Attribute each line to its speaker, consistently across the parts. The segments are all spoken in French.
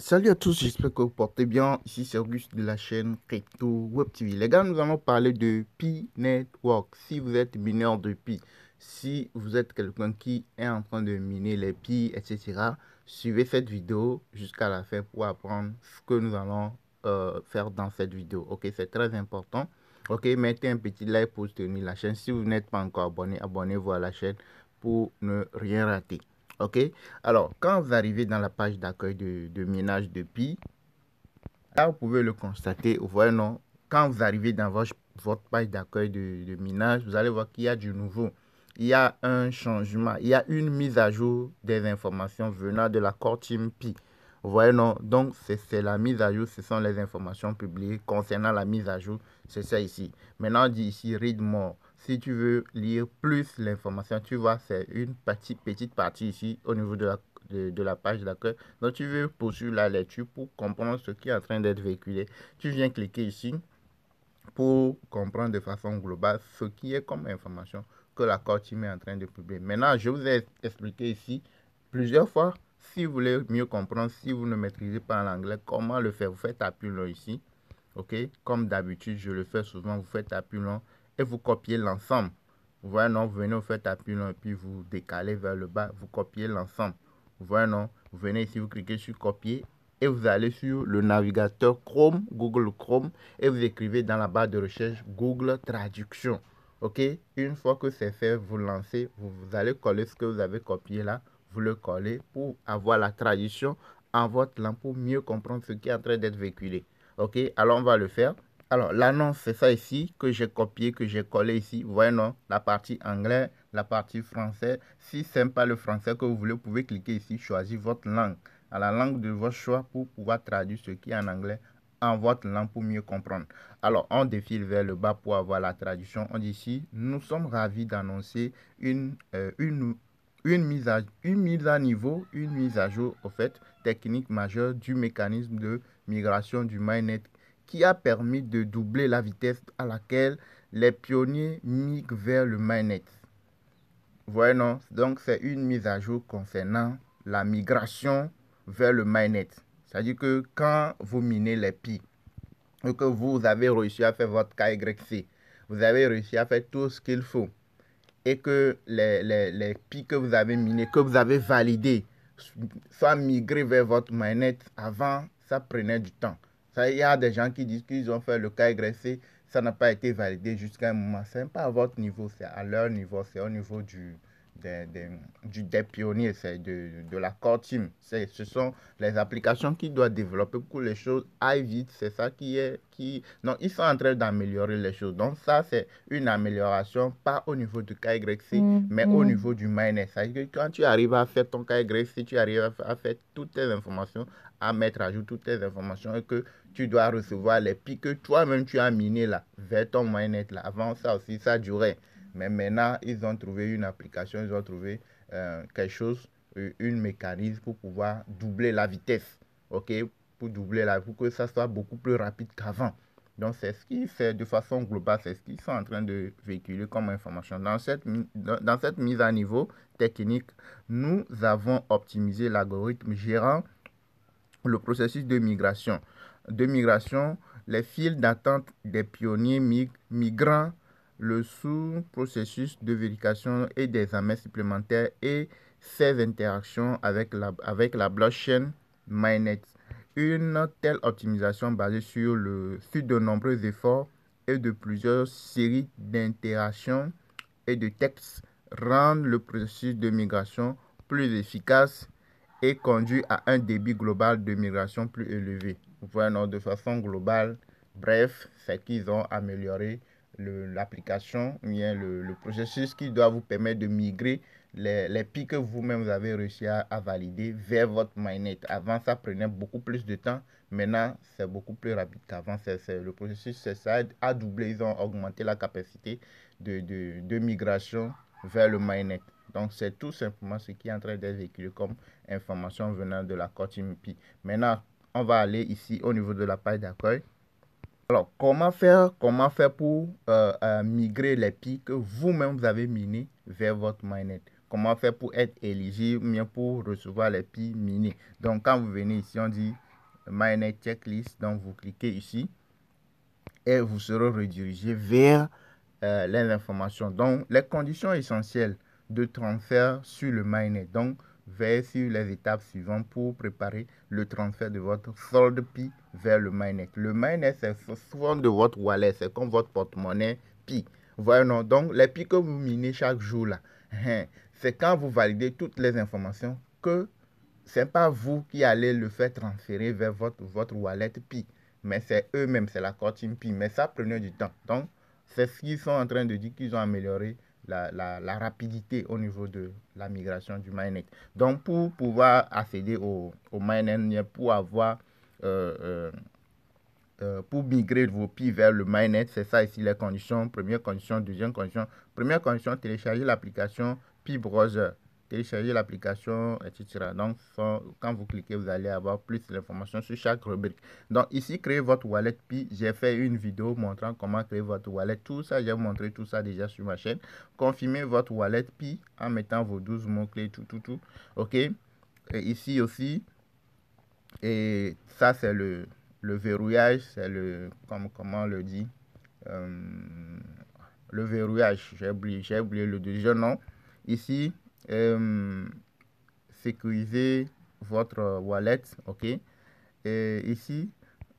Speaker 1: Salut à tous, j'espère que vous portez bien. Ici c'est Auguste de la chaîne Crypto Web TV. Les gars, nous allons parler de Pi Network. Si vous êtes mineur de Pi, si vous êtes quelqu'un qui est en train de miner les Pi, etc., suivez cette vidéo jusqu'à la fin pour apprendre ce que nous allons faire dans cette vidéo. Ok, c'est très important. Ok, mettez un petit like pour soutenir la chaîne. Si vous n'êtes pas encore abonné, abonnez-vous à la chaîne pour ne rien rater. Ok, alors quand vous arrivez dans la page d'accueil de minage de Pi, là vous pouvez le constater, vous voyez non, quand vous arrivez dans votre page d'accueil de minage, vous allez voir qu'il y a du nouveau. Il y a un changement, il y a une mise à jour des informations venant de la Core Team Pi. Vous voyez non, donc c'est la mise à jour, ce sont les informations publiées concernant la mise à jour, c'est ça ici. Maintenant on dit ici read more. Si tu veux lire plus l'information, tu vois, c'est une petite partie ici au niveau de la page d'accueil. Donc, tu veux poursuivre la lecture pour comprendre ce qui est en train d'être véhiculé. Tu viens cliquer ici pour comprendre de façon globale ce qui est comme information que la Core Team est en train de publier. Maintenant, je vous ai expliqué ici plusieurs fois. Si vous voulez mieux comprendre, si vous ne maîtrisez pas l'anglais, comment le faire? Vous faites appui long ici. Ok, comme d'habitude, je le fais souvent. Vous faites appui long et vous copiez l'ensemble. Vous voyez, non, vous venez, vous faites appui long et puis vous décalez vers le bas, vous copiez l'ensemble. Vous voyez, non, vous venez ici, vous cliquez sur copier et vous allez sur le navigateur Chrome, Google Chrome, et vous écrivez dans la barre de recherche Google Traduction. Ok, une fois que c'est fait, vous lancez, vous allez coller ce que vous avez copié là, vous le collez pour avoir la traduction en votre langue pour mieux comprendre ce qui est en train d'être véhiculé. Ok, alors on va le faire. Alors l'annonce, c'est ça ici que j'ai copié, que j'ai collé ici. Vous voyez non, la partie anglais, la partie français. Si ce n'est pas le français que vous voulez, vous pouvez cliquer ici, choisir votre langue, à la langue de votre choix pour pouvoir traduire ce qui est en anglais en votre langue pour mieux comprendre. Alors, on défile vers le bas pour avoir la traduction. On dit ici, nous sommes ravis d'annoncer une mise à niveau, une mise à jour, au fait, technique majeure du mécanisme de migration du mainnet qui a permis de doubler la vitesse à laquelle les pionniers migrent vers le mainnet. Vous voyez, non? Donc, c'est une mise à jour concernant la migration vers le mainnet. C'est-à-dire que quand vous minez les pi, et que vous avez réussi à faire votre KYC, vous avez réussi à faire tout ce qu'il faut, et que les pi que vous avez minés, que vous avez validés, soient migrés vers votre mainnet, avant, ça prenait du temps. Il y a des gens qui disent qu'ils ont fait le KYC, ça n'a pas été validé jusqu'à un moment. Ce n'est pas à votre niveau, c'est à leur niveau, c'est au niveau des pionniers, c'est de la core team. Ce sont les applications qui doivent développer pour que les choses aillent vite. C'est ça non, ils sont en train d'améliorer les choses. Donc ça, c'est une amélioration, pas au niveau du KYC, mais au niveau du mainnet. C'est-à-dire que quand tu arrives à faire ton KYC, tu arrives à faire toutes tes informations, à mettre à jour toutes tes informations et que tu dois recevoir les pics que toi-même tu as miné là, vers ton mainnet là. Avant ça aussi, ça durait. Mais maintenant, ils ont trouvé une application, ils ont trouvé quelque chose, une mécanisme pour pouvoir doubler la vitesse. OK? Pour que ça soit beaucoup plus rapide qu'avant. Donc, c'est ce qui fait de façon globale, c'est ce qu'ils sont en train de véhiculer comme information. Dans cette mise à niveau technique, nous avons optimisé l'algorithme gérant le processus de migration. Les files d'attente des pionniers migrants, le sous-processus de vérification et des examens supplémentaires et ses interactions avec la blockchain mainnet. Une telle optimisation basée sur de nombreux efforts et de plusieurs séries d'interactions et de textes rend le processus de migration plus efficace et conduit à un débit global de migration plus élevé. Voilà, de façon globale, bref, c'est qu'ils ont amélioré l'application, le processus qui doit vous permettre de migrer les pics que vous-même vous avez réussi à valider vers votre mainnet. Avant, ça prenait beaucoup plus de temps. Maintenant, c'est beaucoup plus rapide qu'avant. Le processus, c'est ça, a doublé. Ils ont augmenté la capacité de migration vers le mainnet. Donc, c'est tout simplement ce qui est en train d'être véhiculé comme information venant de la Core Team Pi. Maintenant, on va aller ici au niveau de la page d'accueil. Alors, comment faire pour migrer les pi que vous-même vous avez minés vers votre mainnet? Comment faire pour être éligible, bien pour recevoir les pi minés? Donc, quand vous venez ici, on dit MyNet Checklist. Donc, vous cliquez ici et vous serez redirigé vers les informations. Donc, les conditions essentielles de transfert sur le MyNet. Donc, veillez sur les étapes suivantes pour préparer le transfert de votre solde Pi vers le MyNet. Le MyNet, c'est souvent de votre wallet, c'est comme votre porte-monnaie Pi. Voilà, non? Donc, les Pi que vous minez chaque jour, là, c'est quand vous validez toutes les informations que ce n'est pas vous qui allez le faire transférer vers votre wallet Pi, mais c'est eux-mêmes, c'est la core team Pi. Mais ça prenait du temps. Donc, c'est ce qu'ils sont en train de dire qu'ils ont amélioré la rapidité au niveau de la migration du mainnet. Donc, pour pouvoir accéder au mainnet, pour avoir pour migrer vos Pi vers le mainnet, c'est ça ici les conditions. Première condition, deuxième condition. Première condition, télécharger l'application Pi Browser. Télécharger l'application, etc. Donc, quand vous cliquez, vous allez avoir plus d'informations sur chaque rubrique. Donc, ici, créer votre wallet Pi. J'ai fait une vidéo montrant comment créer votre wallet. Tout ça, j'ai montré tout ça déjà sur ma chaîne. Confirmez votre wallet Pi en mettant vos 12 mots-clés, tout. OK. Et ici aussi, et ça, c'est le verrouillage, c'est comment on le dit, le verrouillage, j'ai oublié le deuxième nom. Ici, sécuriser votre wallet, ok. Et ici,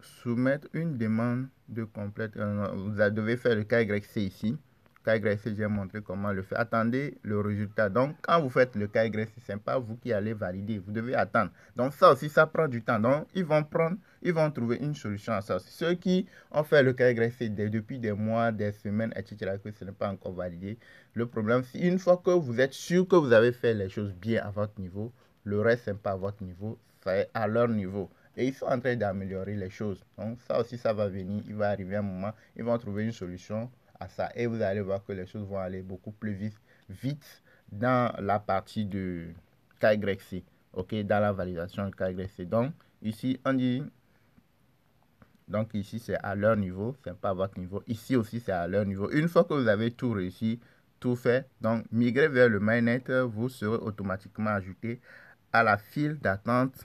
Speaker 1: soumettre une demande de complète, vous devez faire le KYC ici. KYC, j'ai montré comment le faire. Attendez le résultat. Donc, quand vous faites le KYC, ce n'est pas vous qui allez valider. Vous devez attendre. Donc, ça aussi, ça prend du temps. Donc, ils vont trouver une solution à ça. Ceux qui ont fait le KYC depuis des mois, des semaines, etc., que ce n'est pas encore validé. Le problème, c'est une fois que vous êtes sûr que vous avez fait les choses bien à votre niveau, le reste, ce n'est pas à votre niveau, c'est à leur niveau. Et ils sont en train d'améliorer les choses. Donc, ça aussi, ça va venir. Il va arriver un moment, ils vont trouver une solution à ça. Et vous allez voir que les choses vont aller beaucoup plus vite dans la partie de KYC. OK, dans la validation de KYC. Donc, ici, on dit... Donc, ici, c'est à leur niveau. Ce n'est pas à votre niveau. Ici aussi, c'est à leur niveau. Une fois que vous avez tout réussi, tout fait, donc, migrer vers le mainnet, vous serez automatiquement ajouté à la file d'attente.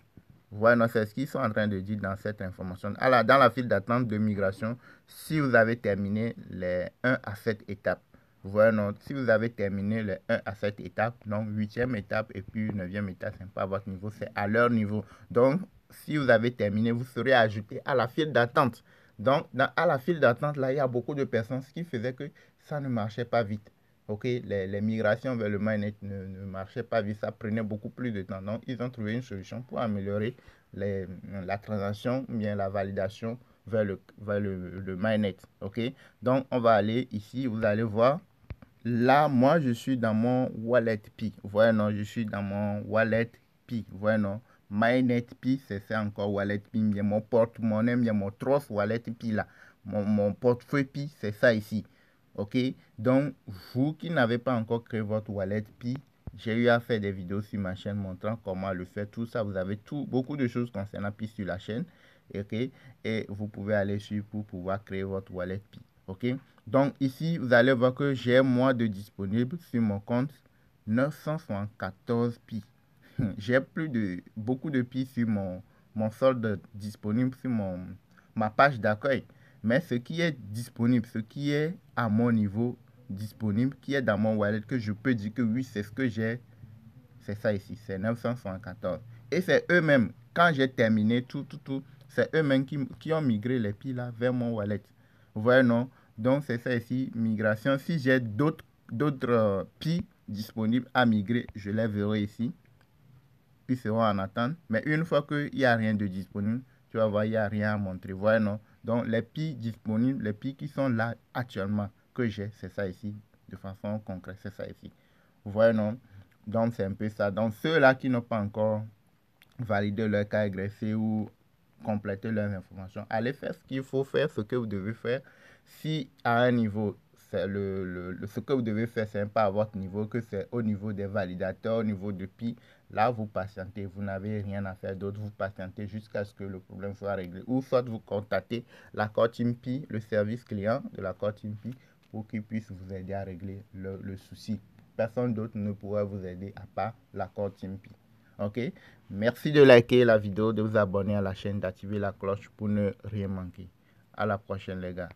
Speaker 1: Voilà, c'est ce qu'ils sont en train de dire dans cette information. Dans la file d'attente de migration, si vous avez terminé les 1 à 7 étapes. Voilà, si vous avez terminé les 1 à 7 étapes, donc 8e étape et puis 9e étape, ce n'est pas à votre niveau, c'est à leur niveau. Donc, si vous avez terminé, vous serez ajouté à la file d'attente. Donc, à la file d'attente, là, il y a beaucoup de personnes, ce qui faisait que ça ne marchait pas vite. Ok, les migrations vers le mainnet ne marchaient pas vite, ça prenait beaucoup plus de temps. Donc, ils ont trouvé une solution pour améliorer la transaction, bien la validation vers le mainnet. Ok, donc on va aller ici, vous allez voir. Là, moi, je suis dans mon wallet Pi. Voilà, non, je suis dans mon wallet Pi. Voilà, non. MyNet Pi, c'est ça encore, wallet Pi. Bien, mon porte-monnaie, bien, mon Trust wallet Pi là. Mon portefeuille Pi, c'est ça ici. OK? Donc, vous qui n'avez pas encore créé votre wallet Pi, j'ai eu à faire des vidéos sur ma chaîne montrant comment le faire. Tout ça, vous avez beaucoup de choses concernant Pi sur la chaîne. OK? Et vous pouvez aller sur pour pouvoir créer votre wallet Pi. OK? Donc, ici, vous allez voir que j'ai moi de disponible sur mon compte 974 Pi. J'ai beaucoup de Pi sur mon solde disponible sur ma page d'accueil. Mais ce qui est disponible, ce qui est à mon niveau disponible, qui est dans mon wallet, que je peux dire que oui, c'est ce que j'ai, c'est ça ici, c'est 974. Et c'est eux-mêmes, quand j'ai terminé tout, c'est eux-mêmes qui ont migré les Pi là vers mon wallet. Vous voyez, non? Donc, c'est ça ici, migration. Si j'ai d'autres Pi disponibles à migrer, je les verrai ici. Puis seront en attente. Mais une fois qu'il n'y a rien de disponible, tu vas voir, il n'y a rien à montrer. Voilà, non? Donc, les Pi disponibles, les Pi qui sont là actuellement, que j'ai, c'est ça ici. De façon concrète, c'est ça ici. Vous voyez, non? Donc, c'est un peu ça. Donc, ceux-là qui n'ont pas encore validé leur KYC ou complété leurs informations, allez faire ce qu'il faut faire, ce que vous devez faire. Si à un niveau, c'est ce que vous devez faire, ce n'est pas à votre niveau, que c'est au niveau des validateurs, au niveau de Pi, là, vous patientez, vous n'avez rien à faire d'autre, vous patientez jusqu'à ce que le problème soit réglé. Ou soit vous contactez l'accord Team Pi, le service client de l'accord Team Pi, pour qu'il puisse vous aider à régler le souci. Personne d'autre ne pourra vous aider à part l'accord Team Pi. Ok? Merci de liker la vidéo, de vous abonner à la chaîne, d'activer la cloche pour ne rien manquer. À la prochaine les gars.